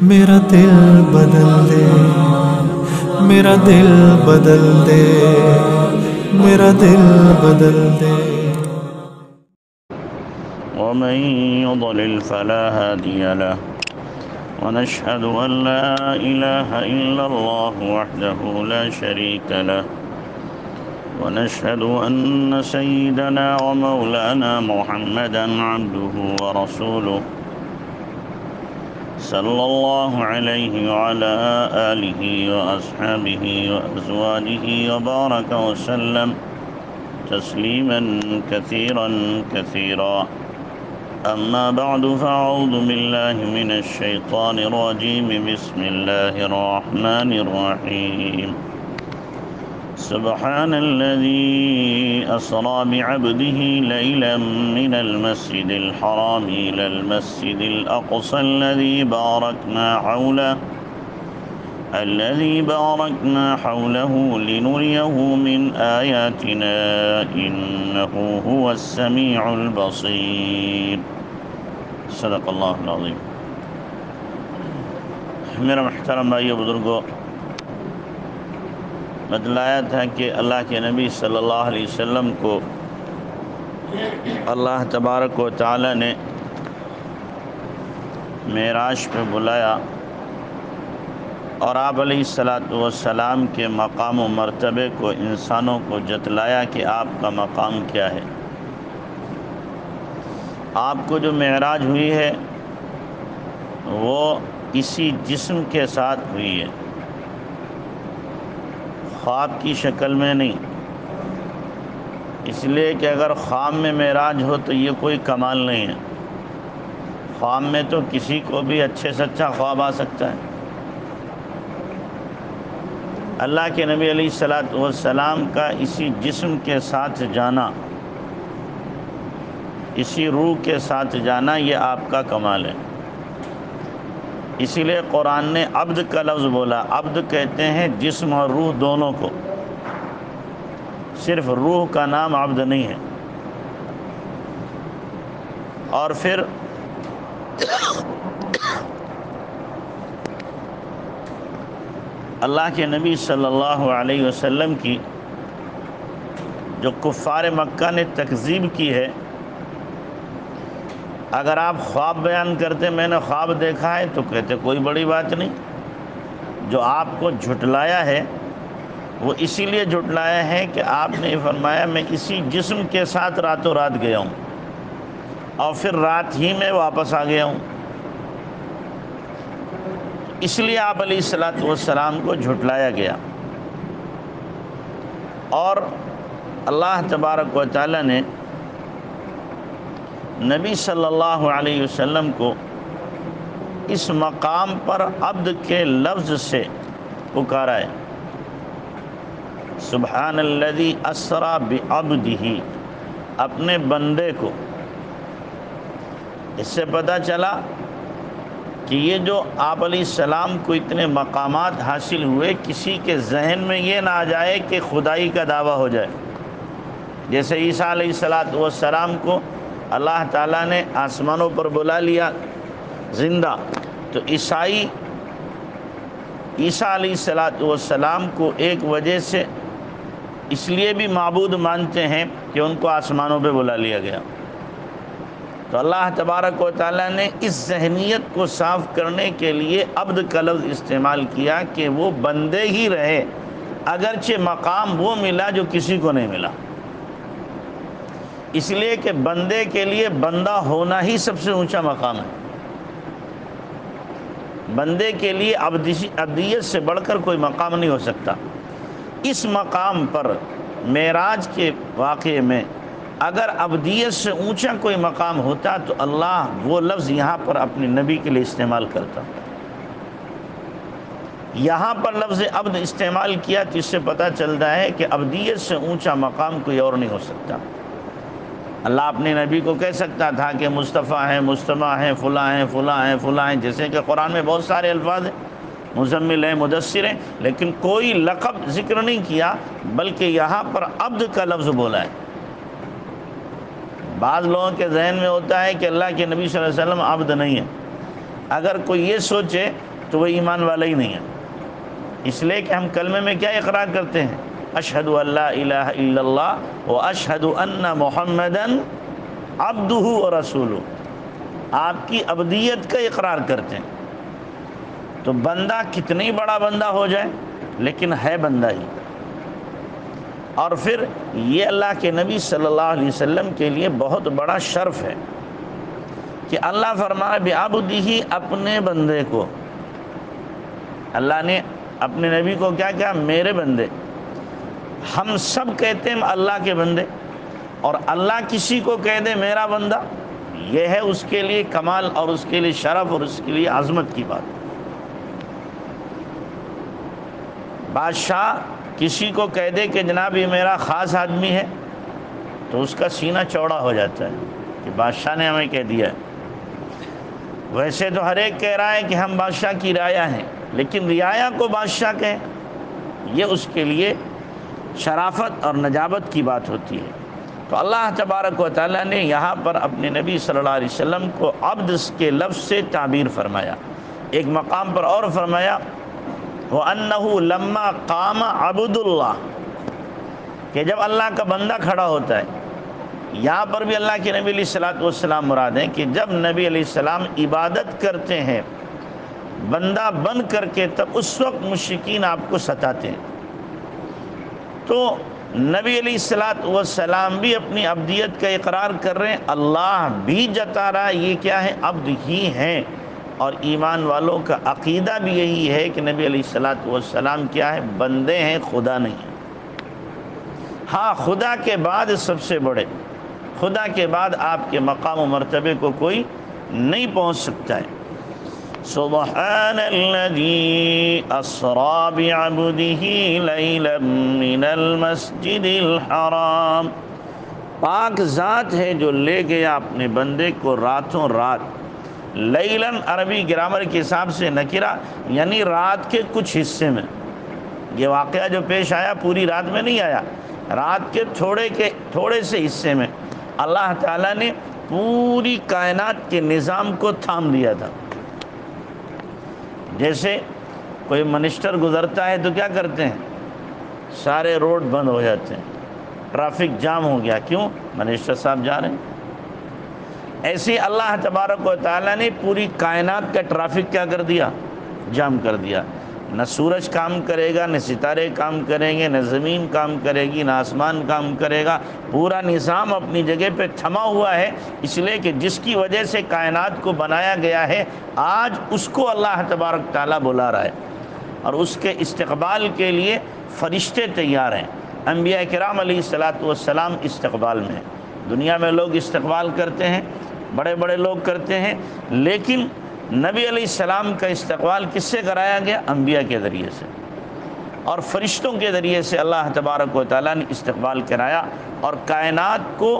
میرا دل بدل دے، میرا دل بدل دے، میرا دل بدل دے۔ ومن يضلل فلا هادي له، ونشهد أن لا إله إلا الله وحده لا شريك له، ونشهد أن سيدنا ومولانا محمدا عبده ورسوله صلى الله عليه وعلى آله وأصحابه وأزواجه وبارك وسلم تسليما كثيرا كثيرا. أما بعد فأعوذ بالله من الشيطان الرجيم. بسم الله الرحمن الرحيم. سبحان الذي أسرى بعبده ليلا من المسجد الحرام إلى المسجد الأقصى الذي باركنا حوله لنريه من آياتنا إنه هو السميع البصير. صدق اللہ العظیم. میرا محترم بھائیو بزرگوں، بتلایا تھا کہ اللہ کے نبی صلی اللہ علیہ وسلم کو اللہ تبارک و تعالی نے معراج پہ بلایا اور آپ علیہ السلام کے مقام و مرتبے کو انسانوں کو جتلایا کہ آپ کا مقام کیا ہے۔ آپ کو جو معراج ہوئی ہے وہ اسی جسم کے ساتھ ہوئی ہے، خواب کی شکل میں نہیں، اس لیے کہ اگر خواب میں معراج ہو تو یہ کوئی کمال نہیں ہے۔ خواب میں تو کسی کو بھی اچھے سے اچھا خواب آ سکتا ہے۔ اللہ کے نبی علیہ السلام کا اسی جسم کے ساتھ جانا، اسی روح کے ساتھ جانا، یہ آپ کا کمال ہے۔ اسی لیے قرآن نے عبد کا لفظ بولا۔ عبد کہتے ہیں جسم اور روح دونوں کو، صرف روح کا نام عبد نہیں ہے۔ اور پھر اللہ کے نبی صلی اللہ علیہ وسلم کی جو کفار مکہ نے تکذیب کی ہے، اگر آپ خواب بیان کرتے میں نے خواب دیکھا ہے تو کہتے کوئی بڑی بات نہیں۔ جو آپ کو جھٹلایا ہے وہ اسی لیے جھٹلایا ہے کہ آپ نے فرمایا میں اسی جسم کے ساتھ راتوں رات گیا ہوں اور پھر رات ہی میں واپس آ گیا ہوں، اس لیے آپ علیہ السلام کو جھٹلایا گیا۔ اور اللہ تبارک و تعالی نے نبی صلی اللہ علیہ وسلم کو اس مقام پر عبد کے لفظ سے پکارا ہے۔ سبحان الذی اسری بعبدہ، اپنے بندے کو۔ اس سے پتہ چلا کہ یہ جو آپ علیہ السلام کو اتنے مقامات حاصل ہوئے، کسی کے ذہن میں یہ نہ آ جائے کہ خدائی کا دعویٰ ہو جائے۔ جیسے عیسیٰ علیہ السلام کو اللہ تعالیٰ نے آسمانوں پر بلا لیا زندہ، تو عیسیٰ علیہ السلام کو ایک وجہ سے اس لیے بھی معبود مانتے ہیں کہ ان کو آسمانوں پہ بلا لیا گیا۔ تو اللہ تبارک و تعالیٰ نے اس ذہنیت کو صاف کرنے کے لیے عبد کا لفظ استعمال کیا کہ وہ بندے ہی رہے، اگرچہ مقام وہ ملا جو کسی کو نہیں ملا۔ اس لیے کہ بندے کے لیے بندہ ہونا ہی سب سے اونچا مقام ہے۔ بندے کے لیے عبدیت سے بڑھ کر کوئی مقام نہیں ہو سکتا۔ اس مقام پر معراج کے واقعے میں اگر عبدیت سے اونچا کوئی مقام ہوتا تو اللہ وہ لفظ یہاں پر اپنے نبی کے لیے استعمال کرتا۔ یہاں پر لفظ عبد استعمال کیا تو اس سے پتہ چلتا ہے کہ عبدیت سے اونچا مقام کوئی اور نہیں ہو سکتا۔ اللہ اپنے نبی کو کہہ سکتا تھا کہ مصطفیٰ ہیں، مجتبیٰ ہیں، فلاں ہیں، فلاں ہیں، فلاں ہیں، جیسے کہ قرآن میں بہت سارے الفاظ ہیں، مزمل ہیں، مدثر ہیں، لیکن کوئی لقب ذکر نہیں کیا، بلکہ یہاں پر عبد کا لفظ بولا ہے۔ بعض لوگوں کے ذہن میں ہوتا ہے کہ اللہ کے نبی صلی اللہ علیہ وسلم عبد نہیں ہے، اگر کوئی یہ سوچے تو وہ ایمان والا ہی نہیں ہے، اس لیے کہ ہم کلمے میں کیا اقرار کرتے ہیں؟ اشہد ان لا الہ الا اللہ و اشہد ان محمدً عبدہ و رسولہ، آپ کی عبدیت کا اقرار کرتے ہیں۔ تو بندہ کتنا ہی بڑا بندہ ہو جائے لیکن ہے بندہ ہی۔ اور پھر یہ اللہ کے نبی صلی اللہ علیہ وسلم کے لیے بہت بڑا شرف ہے کہ اللہ فرمائے بعبدہ، اپنے بندے کو۔ اللہ نے اپنے نبی کو کیا کہا؟ میرے بندے۔ ہم سب کہتے ہیں اللہ کے بندے، اور اللہ کسی کو کہہ دے میرا بندہ، یہ ہے اس کے لیے کمال اور اس کے لیے شرف اور اس کے لیے عظمت کی بات۔ بادشاہ کسی کو کہہ دے کہ جناب یہ میرا خاص آدمی ہے تو اس کا سینہ چوڑا ہو جاتا ہے کہ بادشاہ نے ہمیں کہہ دیا ہے۔ ویسے تو ہر ایک کہہ رہا ہے کہ ہم بادشاہ کی رعایا ہیں، لیکن رعایا کو بادشاہ کہیں یہ اس کے لیے شرافت اور نجابت کی بات ہوتی ہے۔ تو اللہ تبارک و تعالیٰ نے یہاں پر اپنے نبی صلی اللہ علیہ وسلم کو عبد کے لفظ سے تعبیر فرمایا۔ ایک مقام پر اور فرمایا وَأَنَّهُ لَمَّا قَامَ عَبْدُ اللَّهِ، کہ جب اللہ کا بندہ کھڑا ہوتا ہے، یہاں پر بھی اللہ کے نبی علیہ الصلوۃ والسلام مراد ہیں کہ جب نبی علیہ السلام عبادت کرتے ہیں بندہ بن کر کے، تب اس وقت مشرکین آپ کو ستاتے ہیں۔ تو نبی علیہ الصلوۃ والسلام بھی اپنی عبدیت کا اقرار کر رہے ہیں، اللہ بھی جتا رہا ہے یہ کیا ہے؟ عبد ہی ہیں۔ اور ایمان والوں کا عقیدہ بھی یہی ہے کہ نبی علیہ الصلوۃ والسلام کیا ہے؟ بندے ہیں، خدا نہیں ہیں۔ ہاں، خدا کے بعد سب سے بڑے، خدا کے بعد آپ کے مقام و مرتبے کو کوئی نہیں پہنچ سکتا ہے۔ سبحان الذی اسری بعبدہ لیلا من المسجد الحرام، پاک ذات ہے جو لے گیا اپنے بندے کو راتوں رات۔ لیلاً عربی گرامر کے حساب سے نکرہ، یعنی رات کے کچھ حصے میں۔ یہ واقعہ جو پیش آیا پوری رات میں نہیں آیا، رات کے تھوڑے سے حصے میں اللہ تعالیٰ نے پوری کائنات کے نظام کو تھام دیا تھا۔ جیسے کوئی منسٹر گزرتا ہے تو کیا کرتے ہیں؟ سارے روڈ بند ہو جاتے ہیں، ٹریفک جام ہو گیا، کیوں؟ منسٹر صاحب جا رہے ہیں۔ ایسے اللہ تبارک و تعالیٰ نے پوری کائنات کا ٹریفک کیا کر دیا؟ جام کر دیا۔ نہ سورج کام کرے گا، نہ ستارے کام کریں گے، نہ زمین کام کرے گی، نہ آسمان کام کرے گا۔ پورا نظام اپنی جگہ پہ تھما ہوا ہے، اس لیے کہ جس کی وجہ سے کائنات کو بنایا گیا ہے آج اس کو اللہ تبارک تعالیٰ بلا رہا ہے، اور اس کے استقبال کے لیے فرشتے تیار ہیں۔ انبیاء کرام علیہ الصلوۃ والسلام استقبال میں ہیں۔ دنیا میں لوگ استقبال کرتے ہیں، بڑے بڑے لوگ کرتے ہیں، لیکن نبی علیہ السلام کا استقبال کس سے کرایا گیا؟ انبیاء کے ذریعے سے، اور فرشتوں کے ذریعے سے اللہ تبارک و تعالیٰ نے استقبال کرایا اور کائنات کو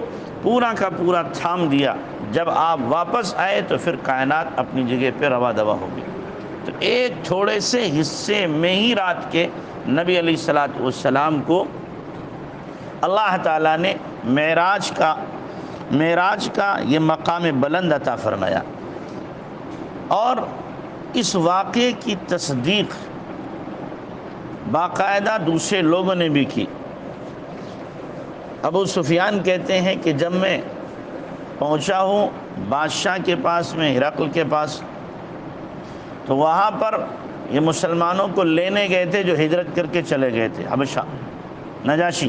پورا کا پورا تھام دیا۔ جب آپ واپس آئے تو پھر کائنات اپنی جگہ پہ رواں دواں ہو گئی۔ تو ایک تھوڑے سے حصے میں ہی رات کے نبی علیہ الصلوۃ والسلام کو اللہ تعالیٰ نے معراج کا یہ مقام بلند عطا فرمایا۔ اور اس واقعے کی تصدیق باقاعدہ دوسرے لوگوں نے بھی کی۔ ابو سفیان کہتے ہیں کہ جب میں پہنچا ہوں بادشاہ کے پاس میں، ہرقل کے پاس، تو وہاں پر یہ مسلمانوں کو لینے گئے تھے جو ہجرت کر کے چلے گئے تھے حبشہ، نجاشی۔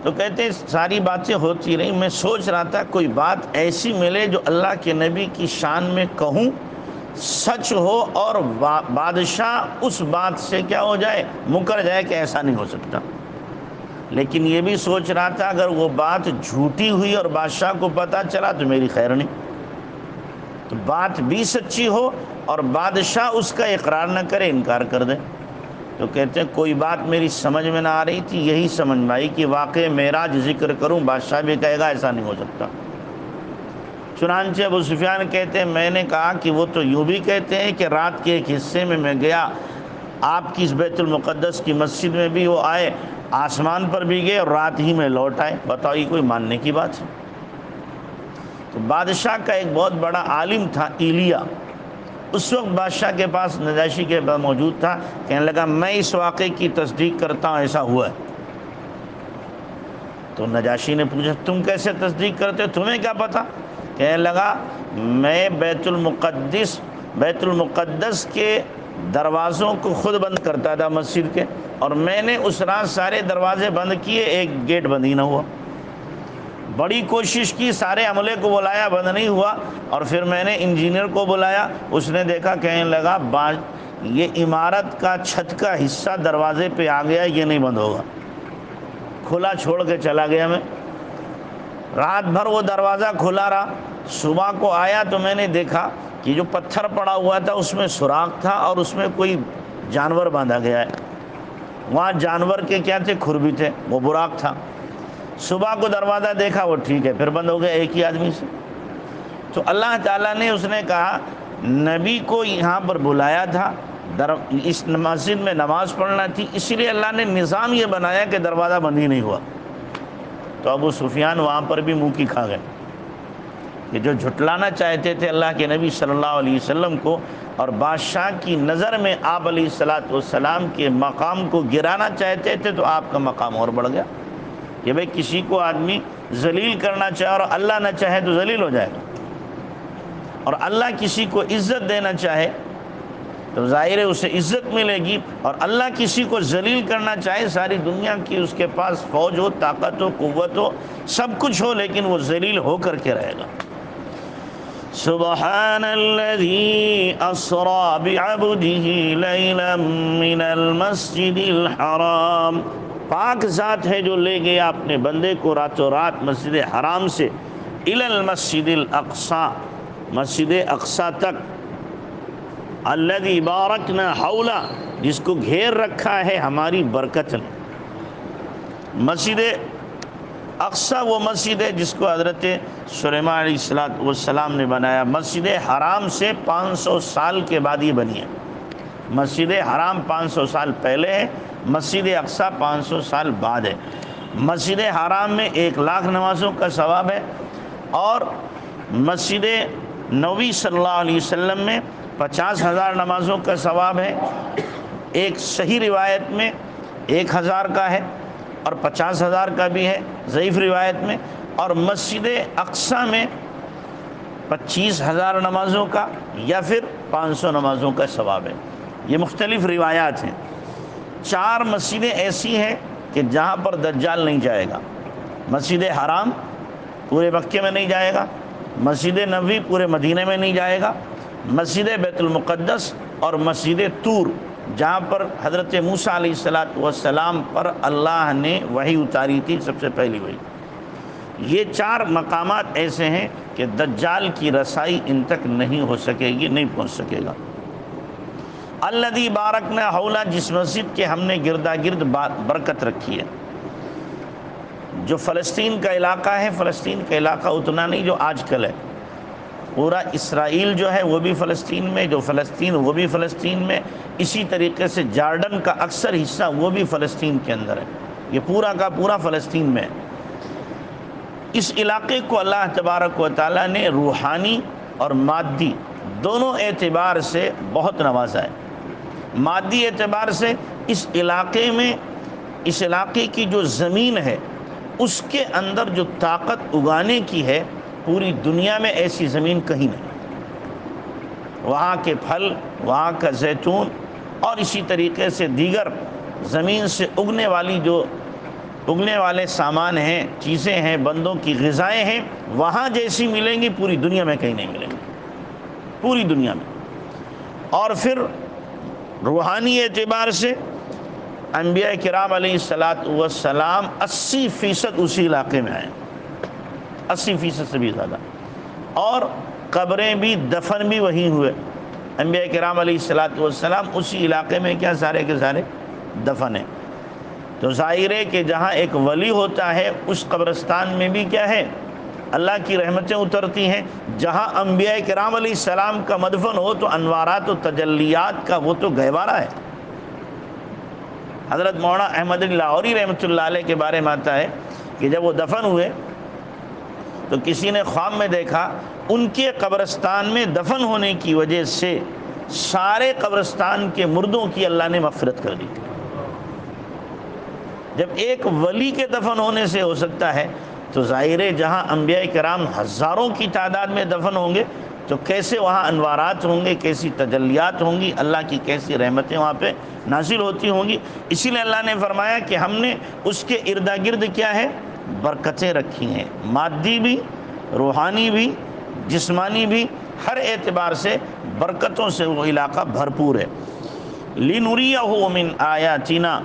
تو کہتے ہیں ساری باتیں ہوتی رہیں، میں سوچ رہا تھا کوئی بات ایسی ملے جو اللہ کے نبی کی شان میں کہوں، سچ ہو، اور بادشاہ اس بات سے کیا ہو جائے؟ مکر جائے کہ ایسا نہیں ہو سکتا۔ لیکن یہ بھی سوچ رہا تھا اگر وہ بات جھوٹی ہوئی اور بادشاہ کو پتہ چلا تو میری خیر نہیں۔ تو بات بھی سچی ہو اور بادشاہ اس کا اقرار نہ کرے، انکار کر دے۔ تو کہتے ہیں کوئی بات میری سمجھ میں نہ آ رہی تھی، یہی سمجھ میں آئی کہ واقعی معراج ذکر کروں، بادشاہ بھی کہے گا ایسا نہیں ہو سکتا۔ چنانچہ ابو سفیان کہتے ہیں میں نے کہا کہ وہ تو یوں بھی کہتے ہیں کہ رات کے ایک حصے میں گیا آپ کی اس بیت المقدس کی مسجد میں بھی وہ آئے، آسمان پر بھی گئے اور رات ہی میں لوٹ آئے، بتاؤ یہ کوئی ماننے کی بات ہے؟ تو بادشاہ کا ایک بہت بڑا عالم تھا ایلیا، اس وقت بادشاہ کے پاس نجاشی کے پاس موجود تھا، کہنے لگا میں اس واقعے کی تصدیق کرتا ہوں، ایسا ہوا ہے۔ تو نجاشی نے پوچھا تم کیسے تصدیق کرتے ہو، تمہیں کیا پتہ؟ کہنے لگا میں بیت المقدس کے دروازوں کو خود بند کرتا تھا مسجد کے، اور میں نے اس رات سارے دروازے بند کیے، ایک گیٹ بند ہی نہ ہوا۔ بڑی کوشش کی، سارے عملے کو بلایا، بند نہیں ہوا، اور پھر میں نے انجینئر کو بلایا، اس نے دیکھا، کہنے لگا یہ عمارت کا چھت کا حصہ دروازے پہ آ گیا، یہ نہیں بند ہوگا، کھلا چھوڑ کے چلا گیا میں۔ رات بھر وہ دروازہ کھلا رہا، صبح کو آیا تو میں نے دیکھا کہ جو پتھر پڑا ہوا تھا اس میں سوراخ تھا، اور اس میں کوئی جانور باندھا گیا ہے، وہاں جانور کے کیا تھے، کھر بھی تھے، وہ براق تھا۔ صبح کو دروازہ دیکھا، وہ ٹھیک ہے، پھر بند ہو گیا ایک ہی آدمی سے۔ تو اللہ تعالیٰ نے اس نے کہا نبی کو یہاں پر بلایا تھا، اس مسجد میں نماز پڑھنا تھی، اسی لیے اللہ نے نظام یہ بنایا کہ دروازہ بند ہی نہیں ہوا۔ تو ابو سفیان وہاں پر بھی منہ کی کھا گئے کہ جو جھٹلانا چاہتے تھے اللہ کے نبی صلی اللہ علیہ وسلم کو، اور بادشاہ کی نظر میں آپ علیہ السلام کے مقام کو گرانا چاہتے تھے، تو آپ کا مقام اور بڑھ گیا کہ بھئی کسی کو آدمی ذلیل کرنا چاہے اور اللہ نہ چاہے تو ذلیل ہو جائے گا، اور اللہ کسی کو عزت دینا چاہے تو ظاہر ہے اسے عزت ملے گی، اور اللہ کسی کو ذلیل کرنا چاہے، ساری دنیا کی اس کے پاس فوج ہو، طاقت ہو، قوت ہو، سب کچھ ہو، لیکن وہ ذلیل ہو کر کے رہے گا۔ سبحان الذی اسری بعبدہ لیلا من المسجد الحرام، پاک ذات ہے جو لے گیا اپنے بندے کو راتوں رات مسجد حرام سے الی المسجد الاقصی، مسجد اقصی تک، الذی بارکنا حولہ، جس کو گھیر رکھا ہے ہماری برکت نے۔ مسجد اقصی وہ مسجد ہے جس کو حضرت سلیمان علیہ السلام نے بنایا، مسجد حرام سے 500 سال کے بعد یہ بنی ہے۔ مسجد حرام 500 سال پہلے ہے، مسجد اقصی 500 سال بعد ہے۔ مسجد حرام میں 1,00,000 نمازوں کا ثواب ہے، اور مسجد نبوی صلی اللہ علیہ وسلم میں 50,000 نمازوں کا ثواب ہے۔ ایک صحیح روایت میں 1,000 کا ہے، اور 50,000 کا بھی ہے ضعیف روایت میں، اور مسجد اقصی میں 25,000 نمازوں کا یا پھر 500 نمازوں کا ثواب ہے۔ یہ مختلف روایات ہیں۔ 4 مسجدیں ایسی ہیں کہ جہاں پر دجال نہیں جائے گا۔ مسجد حرام پورے مکے میں نہیں جائے گا، مسجد نبوی پورے مدینہ میں نہیں جائے گا، مسجد بیت المقدس اور مسجد طور جہاں پر حضرت موسیٰ علیہ السلام پر اللہ نے وحی اتاری تھی، سب سے پہلی وحی۔ یہ 4 مقامات ایسے ہیں کہ دجال کی رسائی ان تک نہیں ہو سکے گی، نہیں پہنچ سکے گا۔ الذی بارکنا حولہ، جس مسجد کے ہم نے گردا گرد برکت رکھی ہے۔ جو فلسطین کا علاقہ ہے، فلسطین کا علاقہ اتنا نہیں جو آج کل ہے، پورا اسرائیل جو ہے وہ بھی فلسطین میں، جو فلسطین وہ بھی فلسطین میں، اسی طریقے سے جارڈن کا اکثر حصہ وہ بھی فلسطین کے اندر ہے، یہ پورا کا پورا فلسطین میں ہے۔ اس علاقے کو اللہ تبارک و تعالیٰ نے روحانی اور مادی دونوں اعتبار سے بہت نوازا ہے۔ مادی اعتبار سے اس علاقے میں، اس علاقے کی جو زمین ہے اس کے اندر جو طاقت اگانے کی ہے، پوری دنیا میں ایسی زمین کہیں نہیں۔ وہاں کے پھل، وہاں کا زیتون اور اسی طریقے سے دیگر زمین سے اگنے والی جو اگنے والے سامان ہیں، چیزیں ہیں، بندوں کی غذائیں ہیں، وہاں جیسی ملیں گی پوری دنیا میں کہیں نہیں ملیں گی، پوری دنیا میں۔ اور پھر روحانی اعتبار سے انبیاء کرام علیہ السلام 80% اسی علاقے میں آئے، 80% سے بھی زیادہ، اور قبریں بھی، دفن بھی وہیں ہوئے۔ انبیاء کرام علیہ السلام اسی علاقے میں کیا سارے کے سارے دفن ہیں۔ تو ظاہر ہے کہ جہاں ایک ولی ہوتا ہے اس قبرستان میں بھی کیا ہے، اللہ کی رحمتیں اترتی ہیں۔ جہاں انبیاء کرام علیہ السلام کا مدفن ہو تو انوارات و تجلیات کا وہ تو گہوارہ ہے۔ حضرت مولانا احمد علی لاہوری رحمۃ اللہ علیہ کے بارے میں آتا ہے کہ جب وہ دفن ہوئے تو کسی نے خواب میں دیکھا ان کے قبرستان میں دفن ہونے کی وجہ سے سارے قبرستان کے مردوں کی اللہ نے مغفرت کر دی۔ جب ایک ولی کے دفن ہونے سے ہو سکتا ہے تو ظاہر ہے جہاں انبیاء کرام ہزاروں کی تعداد میں دفن ہوں گے تو کیسے وہاں انوارات ہوں گے، کیسی تجلیات ہوں گی، اللہ کی کیسی رحمتیں وہاں پہ نازل ہوتی ہوں گی۔ اسی لیے اللہ نے فرمایا کہ ہم نے اس کے ارد گرد کیا ہے، برکتیں رکھی ہیں، مادی بھی، روحانی بھی، جسمانی بھی، ہر اعتبار سے برکتوں سے وہ علاقہ بھرپور ہے۔ لِنُرِيَهُ مِنْ آیاتنا،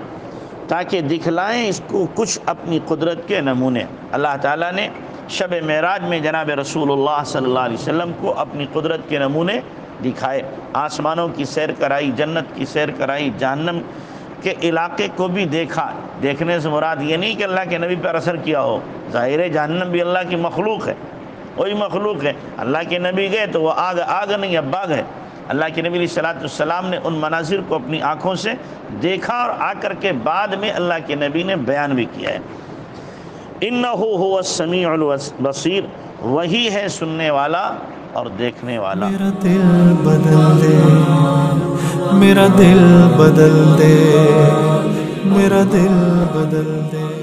تاکہ دکھلائیں اس کو کچھ اپنی قدرت کے نمونے۔ اللہ تعالیٰ نے شب معراج میں جناب رسول اللہ صلی اللہ علیہ وسلم کو اپنی قدرت کے نمونے دکھائے، آسمانوں کی سیر کرائی، جنت کی سیر کرائی، جہنم کے علاقے کو بھی دیکھا۔ دیکھنے سے مراد یہ نہیں کہ اللہ کے نبی پر اثر کیا ہو، ظاہر ہے جہنم بھی اللہ کی مخلوق ہے، وہی مخلوق ہے۔ اللہ کے نبی گئے تو وہ آگ نہیں، اب باغ ہے۔ اللہ کے نبی علیہ السلام نے ان مناظر کو اپنی آنکھوں سے دیکھا اور آ کر کے بعد میں اللہ کے نبی نے بیان بھی کیا ہے۔ انہ هو السمیع البصیر، وہی ہے سننے والا اور دیکھنے والا۔ میرا دل بدل دے، میرا دل بدل دے، میرا دل بدل دے۔